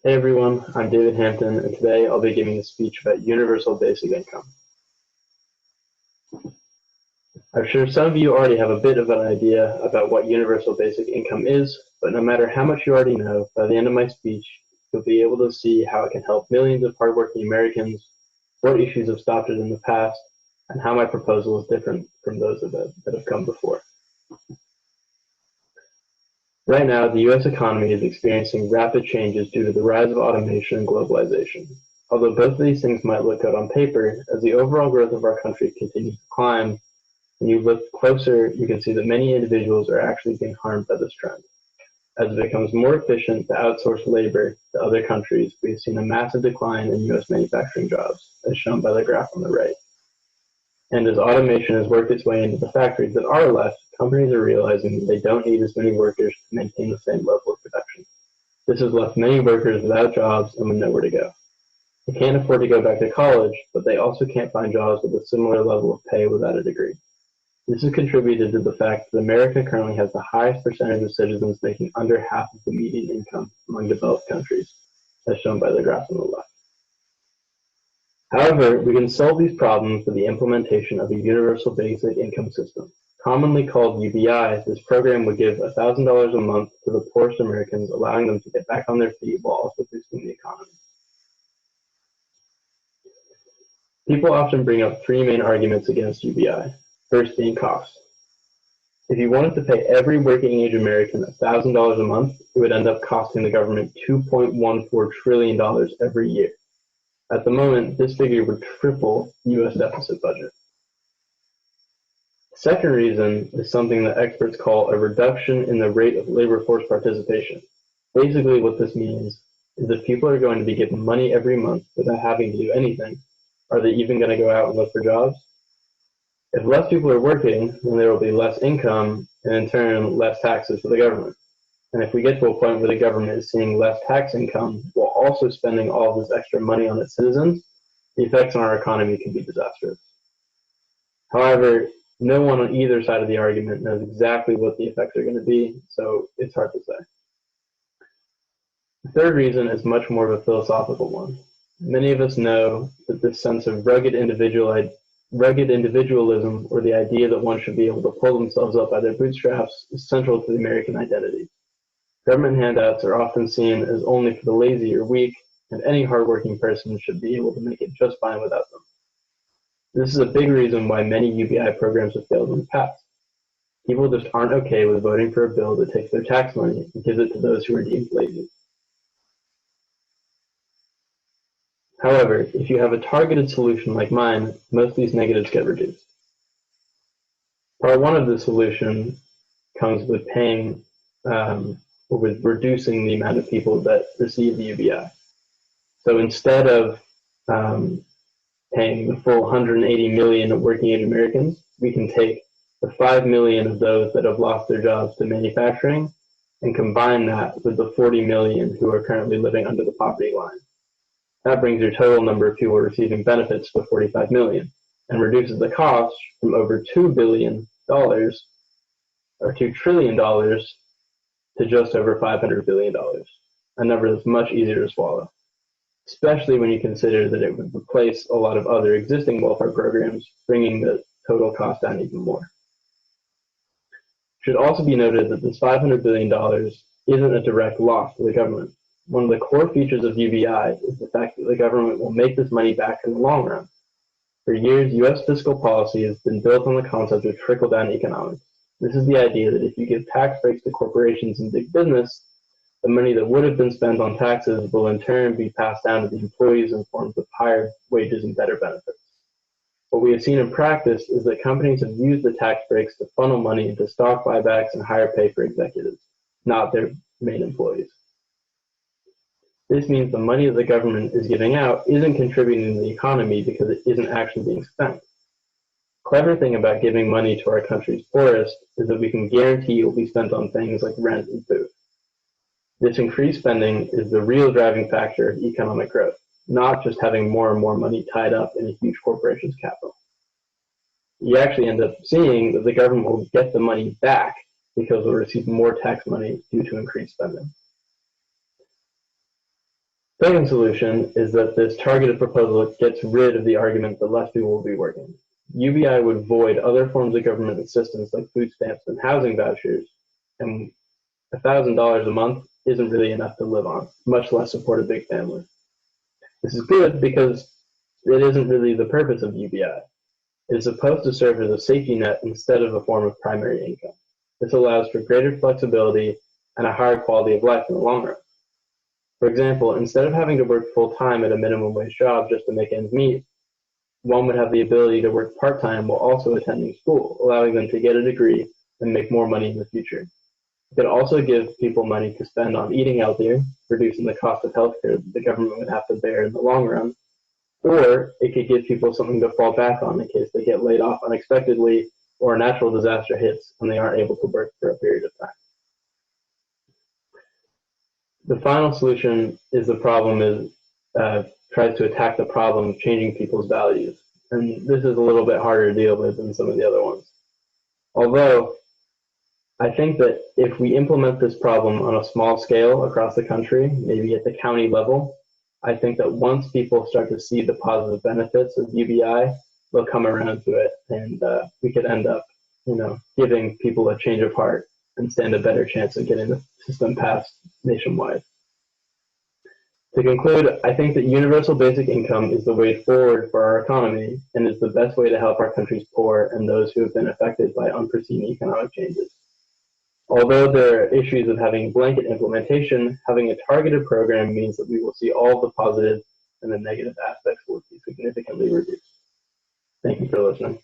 Hey everyone, I'm David Hampton, and today I'll be giving a speech about universal basic income. I'm sure some of you already have a bit of an idea about what universal basic income is, but no matter how much you already know, by the end of my speech, you'll be able to see how it can help millions of hardworking Americans, what issues have stopped it in the past, and how my proposal is different from those that have come before. Right now, the U.S. economy is experiencing rapid changes due to the rise of automation and globalization. Although both of these things might look good on paper, as the overall growth of our country continues to climb, when you look closer, you can see that many individuals are actually being harmed by this trend. As it becomes more efficient to outsource labor to other countries, we've seen a massive decline in U.S. manufacturing jobs, as shown by the graph on the right. And as automation has worked its way into the factories that are left, companies are realizing that they don't need as many workers to maintain the same level of production. This has left many workers without jobs and with nowhere to go. They can't afford to go back to college, but they also can't find jobs with a similar level of pay without a degree. This has contributed to the fact that America currently has the highest percentage of citizens making under half of the median income among developed countries, as shown by the graph on the left. However, we can solve these problems with the implementation of a universal basic income system. Commonly called UBI, this program would give $1,000 a month to the poorest Americans, allowing them to get back on their feet while also boosting the economy. People often bring up three main arguments against UBI, first being cost. If you wanted to pay every working-age American $1,000 a month, it would end up costing the government $2.14 trillion every year. At the moment, this figure would triple the U.S. deficit budget. The second reason is something that experts call a reduction in the rate of labor force participation. Basically, what this means is if people are going to be given money every month without having to do anything, are they even going to go out and look for jobs? If less people are working, then there will be less income and in turn less taxes for the government. And if we get to a point where the government is seeing less tax income while also spending all of this extra money on its citizens, the effects on our economy can be disastrous. However, no one on either side of the argument knows exactly what the effects are going to be, so it's hard to say. The third reason is much more of a philosophical one. Many of us know that this sense of rugged individualism, or the idea that one should be able to pull themselves up by their bootstraps, is central to the American identity. Government handouts are often seen as only for the lazy or weak, and any hardworking person should be able to make it just fine without them. This is a big reason why many UBI programs have failed in the past. People just aren't okay with voting for a bill that takes their tax money and gives it to those who are deemed lazy. However, if you have a targeted solution like mine, most of these negatives get reduced. Part one of the solution comes with with reducing the amount of people that receive the UBI. So instead of paying the full 180 million working-age Americans, we can take the 5 million of those that have lost their jobs to manufacturing and combine that with the 40 million who are currently living under the poverty line. That brings your total number of people receiving benefits to 45 million and reduces the cost from over $2 billion or $2 trillion to just over $500 billion, a number that's much easier to swallow, especially when you consider that it would replace a lot of other existing welfare programs, bringing the total cost down even more. It should also be noted that this $500 billion isn't a direct loss to the government. One of the core features of UBI is the fact that the government will make this money back in the long run. For years, U.S. fiscal policy has been built on the concept of trickle-down economics. This is the idea that if you give tax breaks to corporations and big business, the money that would have been spent on taxes will in turn be passed down to the employees in forms of higher wages and better benefits. What we have seen in practice is that companies have used the tax breaks to funnel money into stock buybacks and higher pay for executives, not their main employees. This means the money that the government is giving out isn't contributing to the economy because it isn't actually being spent. The clever thing about giving money to our country's poorest is that we can guarantee it will be spent on things like rent and food. This increased spending is the real driving factor of economic growth, not just having more and more money tied up in a huge corporation's capital. You actually end up seeing that the government will get the money back because it will receive more tax money due to increased spending. Second solution is that this targeted proposal gets rid of the argument that less people will be working. UBI would void other forms of government assistance like food stamps and housing vouchers, and $1,000 a month isn't really enough to live on, much less support a big family. This is good because it isn't really the purpose of UBI. It is supposed to serve as a safety net instead of a form of primary income. This allows for greater flexibility and a higher quality of life in the long run. For example, instead of having to work full-time at a minimum wage job just to make ends meet, one would have the ability to work part-time while also attending school, allowing them to get a degree and make more money in the future. It could also give people money to spend on eating healthier, reducing the cost of healthcare that the government would have to bear in the long run, or it could give people something to fall back on in case they get laid off unexpectedly or a natural disaster hits and they aren't able to work for a period of time. The final solution is tries to attack the problem of changing people's values. And this is a little bit harder to deal with than some of the other ones. Although, I think that if we implement this problem on a small scale across the country, maybe at the county level, I think that once people start to see the positive benefits of UBI, they'll come around to it, and we could end up, giving people a change of heart and stand a better chance of getting the system passed nationwide. To conclude, I think that universal basic income is the way forward for our economy and is the best way to help our country's poor and those who have been affected by unforeseen economic changes. Although there are issues of having blanket implementation, having a targeted program means that we will see all the positive and the negative aspects will be significantly reduced. Thank you for listening.